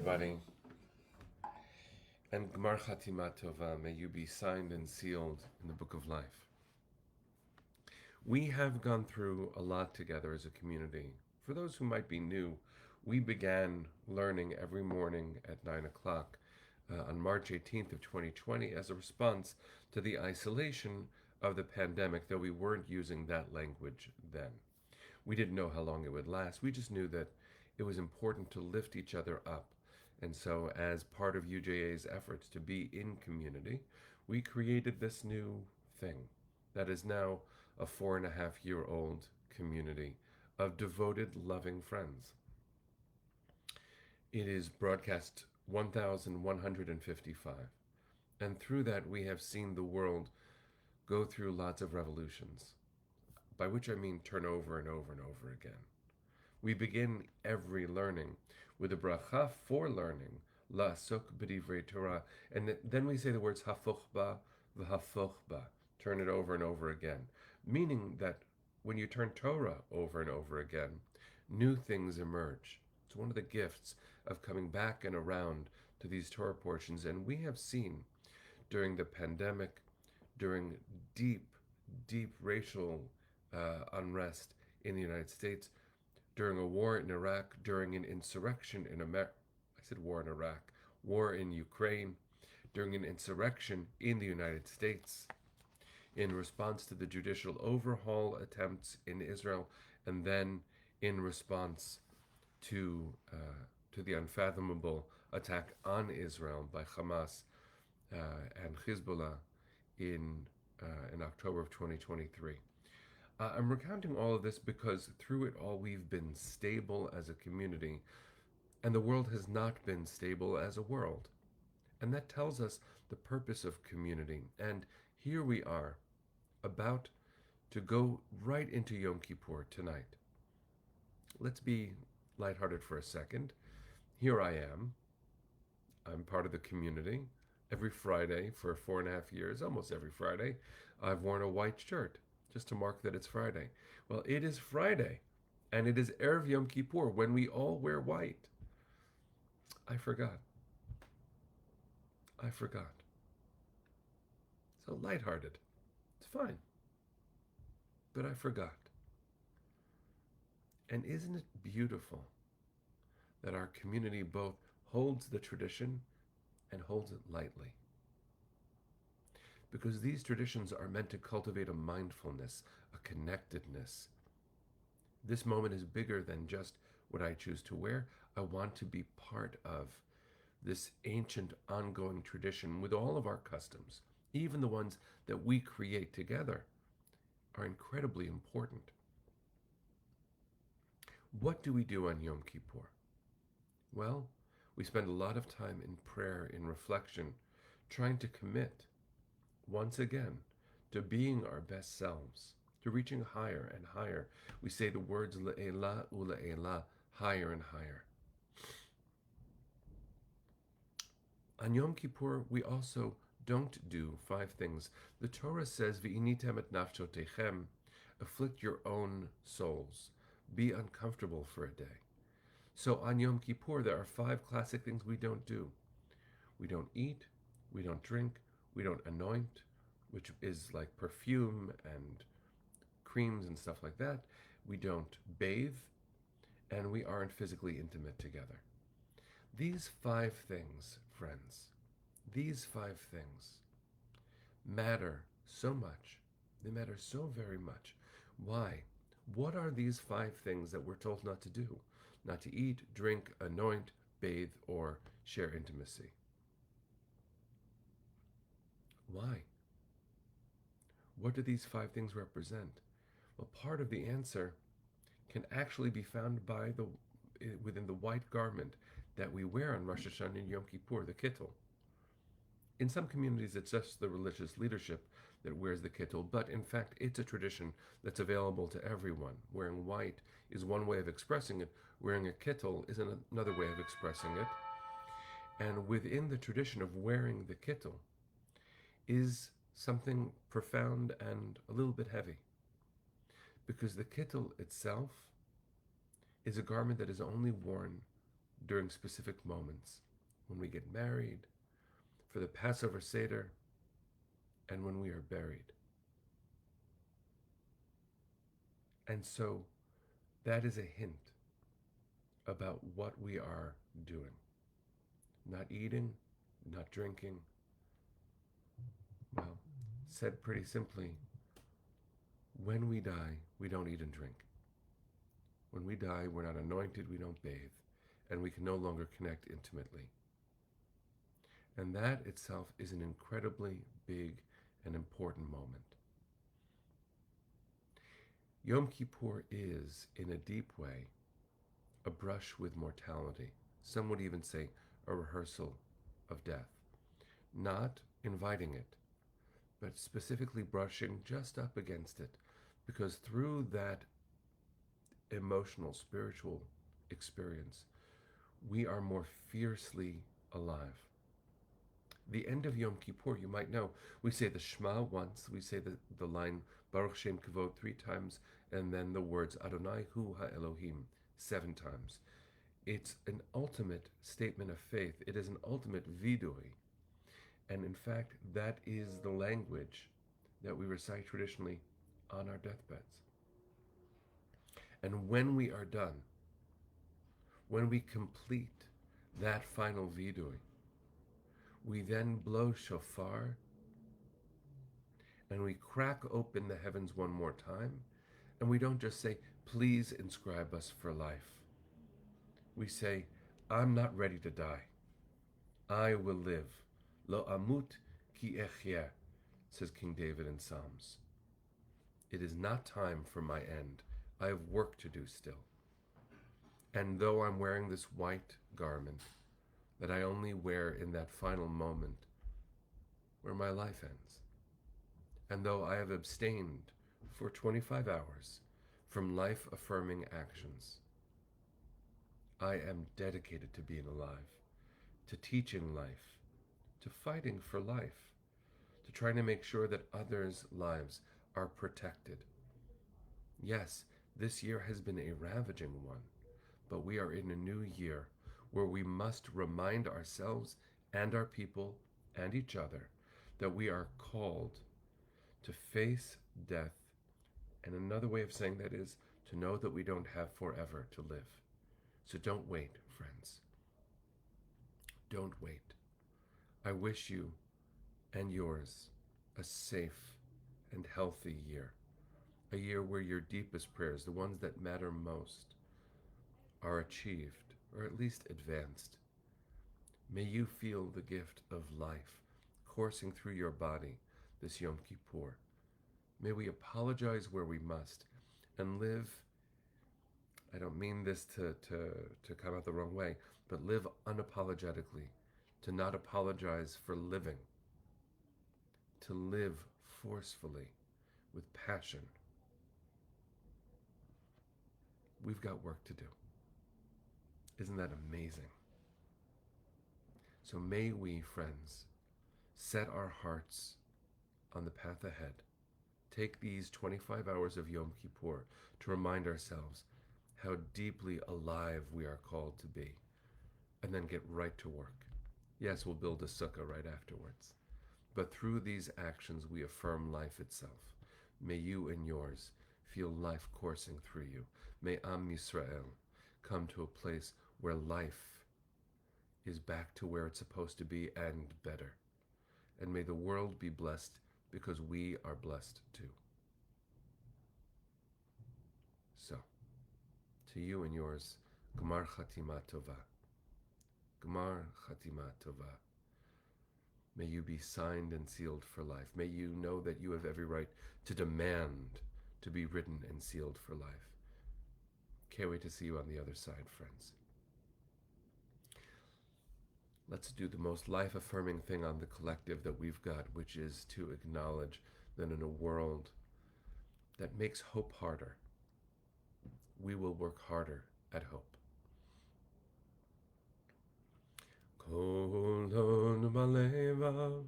everybody. And Gmar Chatima Tova, may you be signed and sealed in the Book of Life. We have gone through a lot together as a community. For those who might be new, we began learning every morning at 9 o'clock on March 18th of 2020 as a response to the isolation of the pandemic, though we weren't using that language then. We didn't know how long it would last. We just knew that it was important to lift each other up. And so, as part of UJA's efforts to be in community, we created this new thing that is now a 4.5-year-old community of devoted, loving friends. It is broadcast 1,155. And through that, we have seen the world go through lots of revolutions, by which I mean turn over and over and over again. We begin every learning with a bracha for learning, la'asok b'divrei Torah, and then we say the words hafoch ba v'hafoch ba, turn it over and over again, meaning that when you turn Torah over and over again, new things emerge. It's one of the gifts of coming back and around to these Torah portions, and we have seen during the pandemic, during deep racial unrest in the United States, during a war in Iraq, during an insurrection in America, I said war in Iraq, war in Ukraine, during an insurrection in the United States, in response to the judicial overhaul attempts in Israel, and then in response to the unfathomable attack on Israel by Hamas and Hezbollah in October of 2023. I'm recounting all of this because through it all we've been stable as a community, and the world has not been stable as a world. And that tells us the purpose of community. And here we are, about to go right into Yom Kippur tonight. Let's be lighthearted for a second. Here I am. I'm part of the community. Every Friday for 4.5 years, almost every Friday, I've worn a white shirt, just to mark that it's Friday. Well, it is Friday, and it is Erev Yom Kippur, when we all wear white. I forgot. So lighthearted. It's fine. But I forgot. And isn't it beautiful that our community both holds the tradition and holds it lightly? Because these traditions are meant to cultivate a mindfulness, a connectedness. This moment is bigger than just what I choose to wear. I want to be part of this ancient, ongoing tradition with all of our customs, even the ones that we create together, are incredibly important. What do we do on Yom Kippur? Well, we spend a lot of time in prayer, in reflection, trying to commit once again to being our best selves, to reaching higher and higher. We say the words le'ela u'le'ela, higher and higher. On Yom Kippur, we also don't do 5 things. The Torah says, V'initem et nafshotechem, afflict your own souls. Be uncomfortable for a day. So on Yom Kippur, there are 5 classic things we don't do. We don't eat, we don't drink, we don't anoint, which is like perfume and creams and stuff like that. We don't bathe, and we aren't physically intimate together. These 5 things, friends, these 5 things matter so much. They matter so very much. Why? What are these 5 things that we're told not to do? Not to eat, drink, anoint, bathe, or share intimacy. Why? What do these 5 things represent? Well, part of the answer can actually be found within the white garment that we wear on Rosh Hashanah and Yom Kippur, the kittel. In some communities, it's just the religious leadership that wears the kittel, but in fact, it's a tradition that's available to everyone. Wearing white is one way of expressing it. Wearing a kittel is another way of expressing it. And within the tradition of wearing the kittel is something profound and a little bit heavy. Because the kittel itself is a garment that is only worn during specific moments, when we get married, for the Passover Seder, and when we are buried. And so that is a hint about what we are doing. Not eating, not drinking. Well, said pretty simply, when we die, we don't eat and drink. When we die, we're not anointed, we don't bathe, and we can no longer connect intimately. And that itself is an incredibly big and important moment. Yom Kippur is, in a deep way, a brush with mortality. Some would even say a rehearsal of death. Not inviting it, but specifically brushing just up against it, because through that emotional, spiritual experience, we are more fiercely alive. The end of Yom Kippur, you might know, we say the Shema once, we say the line Baruch Shem Kavod 3 times, and then the words Adonai Hu HaElohim 7 times. It's an ultimate statement of faith. It is an ultimate vidui. And in fact, that is the language that we recite traditionally on our deathbeds. And when we are done, when we complete that final vidui, we then blow shofar and we crack open the heavens one more time, and we don't just say, please inscribe us for life. We say, I'm not ready to die. I will live. Lo amut ki echyeh, says King David in Psalms. It is not time for my end. I have work to do still. And though I'm wearing this white garment that I only wear in that final moment where my life ends, and though I have abstained for 25 hours from life-affirming actions, I am dedicated to being alive, to teaching life, to fighting for life, to trying to make sure that others' lives are protected. Yes, this year has been a ravaging one, but we are in a new year where we must remind ourselves and our people and each other that we are called to face death. And another way of saying that is to know that we don't have forever to live. So don't wait, friends. Don't wait. I wish you and yours a safe and healthy year. A year where your deepest prayers, the ones that matter most, are achieved, or at least advanced. May you feel the gift of life coursing through your body this Yom Kippur. May we apologize where we must and live, I don't mean this to come out the wrong way, but live unapologetically, to not apologize for living, to live forcefully with passion. We've got work to do. Isn't that amazing? So may we, friends, set our hearts on the path ahead. Take these 25 hours of Yom Kippur to remind ourselves how deeply alive we are called to be, and then get right to work. Yes, we'll build a sukkah right afterwards, but through these actions we affirm life itself. May you and yours feel life coursing through you. May Am Yisrael come to a place where life is back to where it's supposed to be and better. And may the world be blessed because we are blessed too. So, to you and yours, Gmar Chatima Tova. Gmar Chatima Tova. May you be signed and sealed for life. May you know that you have every right to demand to be written and sealed for life. Can't wait to see you on the other side, friends. Let's do the most life-affirming thing on the collective that we've got, which is to acknowledge that in a world that makes hope harder, we will work harder at hope. Kolon maleva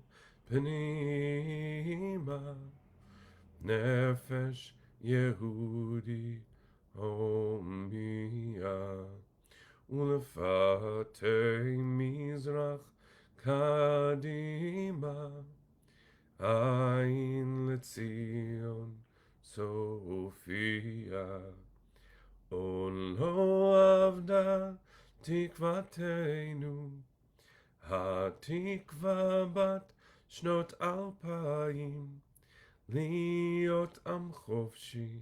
penima nefesh Yehudi homia ולפתי מזרח קדימה, עין לציון סופיה. לא אבדה תקוותנו, התקווה בת שנות 2000, להיות עם חופשי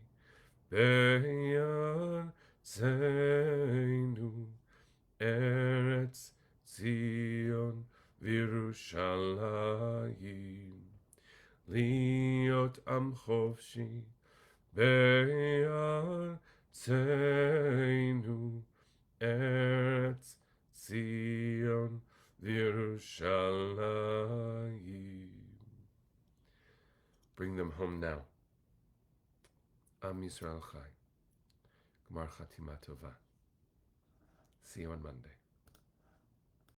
בארצנו, ארץ ציון וירושלים. להיות עם חופשי בארצנו, ארץ ציון וירושלים. Bring them home now. Am Yisrael Chai. Gmar Chatima Tova. See you on Monday.